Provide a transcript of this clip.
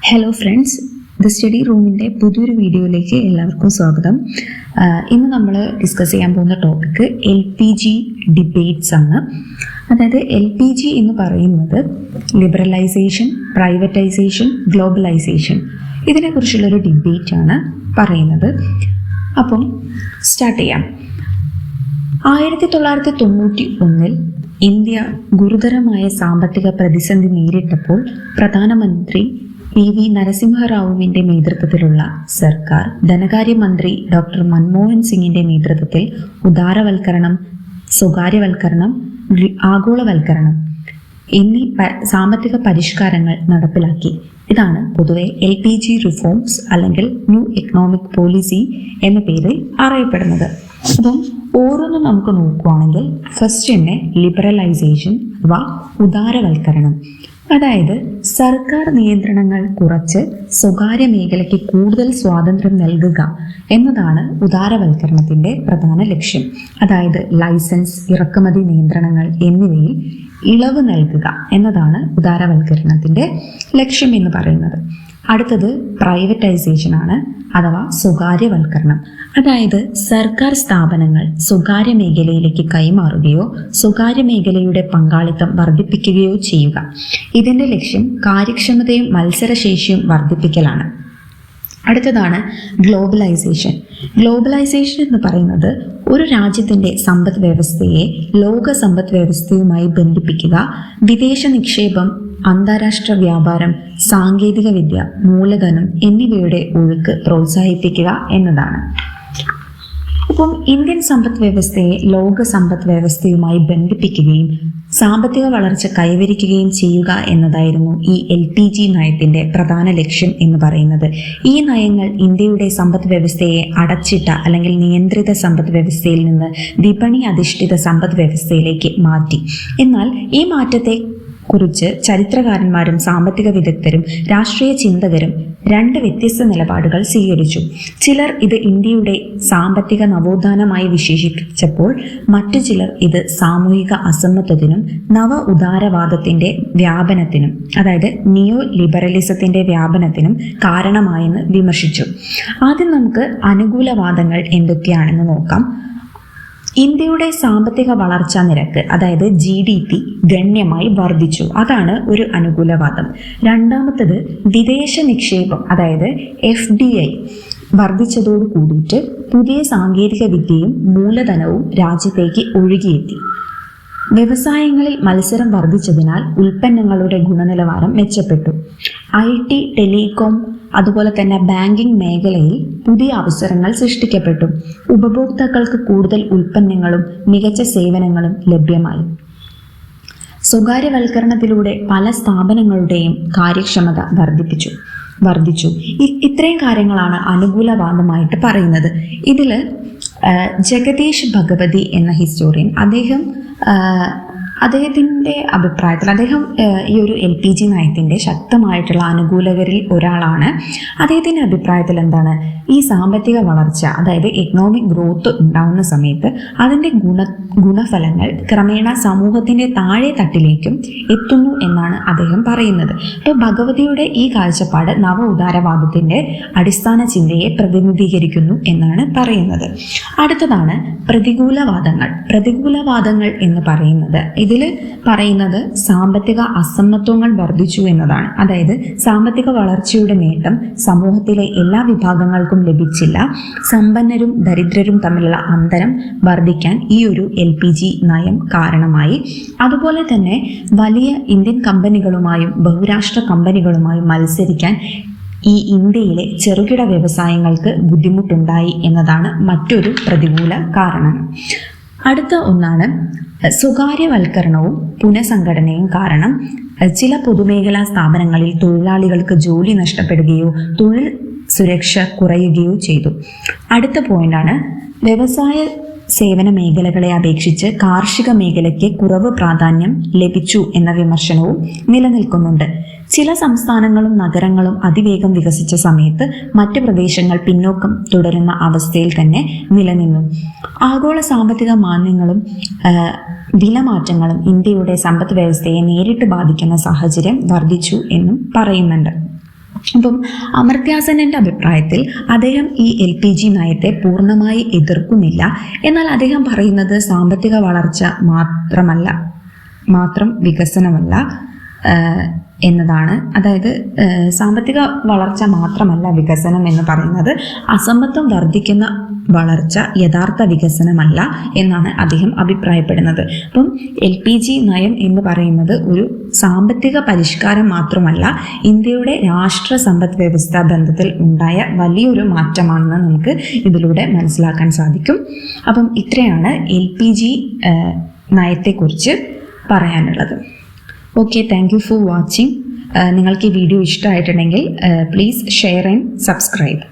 Hello friends, the study റൂമിൻ്റെ പുതിയൊരു വീഡിയോയിലേക്ക് എല്ലാവർക്കും സ്വാഗതം. ഇന്ന് നമ്മൾ ഡിസ്കസ് ചെയ്യാൻ പോകുന്ന ടോപ്പിക്ക് LPG ഡിബേറ്റ്സ് ആണ്. അതായത് LPG എന്ന് പറയുന്നത് ലിബറലൈസേഷൻ, പ്രൈവറ്റൈസേഷൻ, ഗ്ലോബലൈസേഷൻ, ഇതിനെക്കുറിച്ചുള്ളൊരു ഡിബേറ്റാണ് പറയുന്നത്. അപ്പം സ്റ്റാർട്ട് ചെയ്യാം. 1991 ഇന്ത്യ ഗുരുതരമായ സാമ്പത്തിക പ്രതിസന്ധി നേരിട്ടപ്പോൾ പ്രധാനമന്ത്രി PV നരസിംഹറാവുവിൻ്റെ നേതൃത്വത്തിലുള്ള സർക്കാർ ധനകാര്യമന്ത്രി ഡോക്ടർ മൻമോഹൻ സിംഗിൻ്റെ നേതൃത്വത്തിൽ ഉദാരവൽക്കരണം, സ്വകാര്യവൽക്കരണം, ആഗോളവൽക്കരണം എന്നീ സാമ്പത്തിക പരിഷ്കാരങ്ങൾ നടപ്പിലാക്കി. ഇതാണ് പൊതുവെ LPG റിഫോംസ് അല്ലെങ്കിൽ ന്യൂ എക്കണോമിക് പോളിസി എന്ന പേരിൽ അറിയപ്പെടുന്നത്. അപ്പം ഓരോന്നും നമുക്ക് നോക്കുകയാണെങ്കിൽ ഫസ്റ്റ് തന്നെ ലിബറലൈസേഷൻ അഥവാ ഉദാരവൽക്കരണം, അതായത് സർക്കാർ നിയന്ത്രണങ്ങൾ കുറച്ച് സ്വകാര്യ മേഖലയ്ക്ക് കൂടുതൽ സ്വാതന്ത്ര്യം നൽകുക എന്നതാണ് ഉദാരവൽക്കരണത്തിൻ്റെ പ്രധാന ലക്ഷ്യം. അതായത് ലൈസൻസ്, ഇറക്കുമതി നിയന്ത്രണങ്ങൾ എന്നിവയിൽ ഇളവ് നൽകുക എന്നതാണ് ഉദാരവൽക്കരണത്തിൻ്റെ ലക്ഷ്യം എന്ന് പറയുന്നത്. അടുത്തത് പ്രൈവറ്റൈസേഷൻ ആണ്, അഥവാ സ്വകാര്യവൽക്കരണം. അതായത് സർക്കാർ സ്ഥാപനങ്ങൾ സ്വകാര്യ മേഖലയിലേക്ക് കൈമാറുകയോ സ്വകാര്യ മേഖലയുടെ പങ്കാളിത്തം വർദ്ധിപ്പിക്കുകയോ ചെയ്യുക. ഇതിൻ്റെ ലക്ഷ്യം കാര്യക്ഷമതയും മത്സരശേഷിയും വർദ്ധിപ്പിക്കലാണ്. അടുത്തതാണ് ഗ്ലോബലൈസേഷൻ. ഗ്ലോബലൈസേഷൻ എന്ന് പറയുന്നത് ഒരു രാജ്യത്തിൻ്റെ സമ്പദ് വ്യവസ്ഥയെ ലോക സമ്പദ് വ്യവസ്ഥയുമായി ബന്ധിപ്പിക്കുക, വിദേശ നിക്ഷേപം, അന്താരാഷ്ട്ര വ്യാപാരം, സാങ്കേതിക വിദ്യ, മൂലധനം എന്നിവയുടെ ഒഴുക്ക് പ്രോത്സാഹിപ്പിക്കുക എന്നതാണ്. ഇപ്പം ഇന്ത്യൻ സമ്പദ് വ്യവസ്ഥയെ ലോക സമ്പദ് വ്യവസ്ഥയുമായി ബന്ധിപ്പിക്കുകയും സാമ്പത്തിക വളർച്ച കൈവരിക്കുകയും ചെയ്യുക എന്നതായിരുന്നു ഈ LPG നയത്തിൻ്റെ പ്രധാന ലക്ഷ്യം എന്ന് പറയുന്നത്. ഈ നയങ്ങൾ ഇന്ത്യയുടെ സമ്പദ് വ്യവസ്ഥയെ അടച്ചിട്ട അല്ലെങ്കിൽ നിയന്ത്രിത സമ്പദ് വ്യവസ്ഥയിൽ നിന്ന് വിപണി അധിഷ്ഠിത സമ്പദ് വ്യവസ്ഥയിലേക്ക് മാറ്റി. എന്നാൽ ഈ മാറ്റത്തെ കുറിച്ച് ചരിത്രകാരന്മാരും സാമ്പത്തിക വിദഗ്ധരും രാഷ്ട്രീയ ചിന്തകരും രണ്ട് വ്യത്യസ്ത നിലപാടുകൾ സ്വീകരിച്ചു. ചിലർ ഇത് ഇന്ത്യയുടെ സാമ്പത്തിക നവോത്ഥാനമായി വിശേഷിപ്പിച്ചപ്പോൾ മറ്റു ചിലർ ഇത് സാമൂഹിക അസമത്വത്തിനും നവ ഉദാരവാദത്തിൻ്റെ വ്യാപനത്തിനും, അതായത് നിയോ ലിബറലിസത്തിൻ്റെ വ്യാപനത്തിനും കാരണമായെന്ന് വിമർശിച്ചു. ആദ്യം നമുക്ക് അനുകൂലവാദങ്ങൾ എന്തൊക്കെയാണെന്ന് നോക്കാം. ഇന്ത്യയുടെ സാമ്പത്തിക വളർച്ചാ നിരക്ക്, അതായത് GDP ഗണ്യമായി വർദ്ധിച്ചു. അതാണ് ഒരു അനുകൂലവാദം. രണ്ടാമത്തത് വിദേശ നിക്ഷേപം, അതായത് FDI വർദ്ധിച്ചതോട് കൂടിയിട്ട് പുതിയ സാങ്കേതിക വിദ്യയും മൂലധനവും രാജ്യത്തേക്ക് ഒഴുകിയെത്തി. വ്യവസായങ്ങളിൽ മത്സരം വർദ്ധിച്ചതിനാൽ ഉൽപ്പന്നങ്ങളുടെ ഗുണനിലവാരം മെച്ചപ്പെട്ടു. IT, ടെലികോം, അതുപോലെ തന്നെ ബാങ്കിംഗ് മേഖലയിൽ പുതിയ അവസരങ്ങൾ സൃഷ്ടിക്കപ്പെട്ടു. ഉപഭോക്താക്കൾക്ക് കൂടുതൽ ഉൽപ്പന്നങ്ങളും മികച്ച സേവനങ്ങളും ലഭ്യമായി. സ്വകാര്യവൽക്കരണത്തിലൂടെ പല സ്ഥാപനങ്ങളുടെയും കാര്യക്ഷമത വർദ്ധിച്ചു. ഇത്രയും കാര്യങ്ങളാണ് അനുകൂലവാദമായിട്ട് പറയുന്നത്. ഇതിൽ ജഗദീഷ് ഭഗവതി എന്ന ഹിസ്റ്റോറിയൻ, അദ്ദേഹത്തിൻ്റെ അഭിപ്രായത്തിൽ അദ്ദേഹം ഈ ഒരു LPG നയത്തിൻ്റെ ശക്തമായിട്ടുള്ള അനുകൂലകരിൽ ഒരാളാണ്. അദ്ദേഹത്തിൻ്റെ അഭിപ്രായത്തിൽ എന്താണ്, ഈ സാമ്പത്തിക വളർച്ച, അതായത് എക്കണോമിക് ഗ്രോത്ത് ഉണ്ടാകുന്ന സമയത്ത് അതിൻ്റെ ഗുണഫലങ്ങൾ ക്രമേണ സമൂഹത്തിൻ്റെ താഴെ തട്ടിലേക്കും എത്തുന്നു എന്നാണ് അദ്ദേഹം പറയുന്നത്. അപ്പോൾ ഭഗവതിയുടെ ഈ കാഴ്ചപ്പാട് നവ ഉദാരവാദത്തിൻ്റെ അടിസ്ഥാന ചിന്തയെ പ്രതിനിധീകരിക്കുന്നു എന്നാണ് പറയുന്നത്. അടുത്തതാണ് പ്രതികൂലവാദങ്ങൾ എന്ന് പറയുന്നത്. ഇതിൽ പറയുന്നത് സാമ്പത്തിക അസമത്വങ്ങൾ വർദ്ധിച്ചു എന്നതാണ്. അതായത് സാമ്പത്തിക വളർച്ചയുടെ നേട്ടം സമൂഹത്തിലെ എല്ലാ വിഭാഗങ്ങൾക്കും ലഭിച്ചില്ല. സമ്പന്നരും ദരിദ്രരും തമ്മിലുള്ള അന്തരം വർദ്ധിക്കാൻ ഈ ഒരു LPG നയം കാരണമായി. അതുപോലെ തന്നെ വലിയ ഇന്ത്യൻ കമ്പനികളുമായും ബഹുരാഷ്ട്ര കമ്പനികളുമായും മത്സരിക്കാൻ ഈ ഇന്ത്യയിലെ ചെറുകിട വ്യവസായങ്ങൾക്ക് ബുദ്ധിമുട്ടുണ്ടായി എന്നതാണ് മറ്റൊരു പ്രതികൂല കാരണം. അടുത്ത ഒന്നാണ് സ്വകാര്യവൽക്കരണവും പുനഃസംഘടനയും കാരണം. ചില പൊതുമേഖലാ സ്ഥാപനങ്ങളിൽ തൊഴിലാളികൾക്ക് ജോലി നഷ്ടപ്പെടുകയോ തൊഴിൽ സുരക്ഷ കുറയുകയോ ചെയ്തു. അടുത്ത പോയിന്റാണ് വ്യവസായ സേവന മേഖലകളെ അപേക്ഷിച്ച് കാർഷിക മേഖലയ്ക്ക് കുറവ് പ്രാധാന്യം ലഭിച്ചു എന്ന വിമർശനവും നിലനിൽക്കുന്നുണ്ട്. ചില സംസ്ഥാനങ്ങളും നഗരങ്ങളും അതിവേഗം വികസിച്ച സമയത്ത് മറ്റ് പ്രദേശങ്ങൾ പിന്നോക്കം തുടരുന്ന അവസ്ഥയിൽ തന്നെ നിലനിന്നു. ആഗോള സാമ്പത്തിക മാന്ദ്യങ്ങളും വിലമാറ്റങ്ങളും ഇന്ത്യയുടെ സമ്പദ് വ്യവസ്ഥയെ നേരിട്ട് ബാധിക്കുന്ന സാഹചര്യം വർദ്ധിച്ചു എന്നും പറയുന്നുണ്ട്. അപ്പം അമർത്യാസെൻ്റെ അഭിപ്രായത്തിൽ അദ്ദേഹം ഈ LPG നയത്തെ പൂർണ്ണമായി എതിർക്കുന്നില്ല. എന്നാൽ അദ്ദേഹം പറയുന്നത് സാമ്പത്തിക വളർച്ച മാത്രം വികസനമല്ല എന്നതാണ്. അതായത് സാമ്പത്തിക വളർച്ച മാത്രമല്ല വികസനം എന്ന് പറയുന്നത്, അസമത്വം വർദ്ധിക്കുന്ന വളർച്ച യഥാർത്ഥ വികസനമല്ല എന്നാണ് അദ്ദേഹം അഭിപ്രായപ്പെടുന്നത്. അപ്പം LPG നയം എന്ന് പറയുന്നത് ഒരു സാമ്പത്തിക പരിഷ്കാരം മാത്രമല്ല, ഇന്ത്യയുടെ രാഷ്ട്ര സമ്പദ് വ്യവസ്ഥാ ബന്ധത്തിൽ ഉണ്ടായ വലിയൊരു മാറ്റമാണെന്ന് നമുക്ക് ഇതിലൂടെ മനസ്സിലാക്കാൻ സാധിക്കും. അപ്പം ഇത്രയാണ് LPG നയത്തെക്കുറിച്ച് പറയാനുള്ളത്. Okay, thank you for watching. നിങ്ങൾക്ക് ഈ വീഡിയോ ഇഷ്ടമായിട്ടുണ്ടെങ്കിൽ പ്ലീസ് ഷെയർ ആൻഡ് സബ്സ്ക്രൈബ്.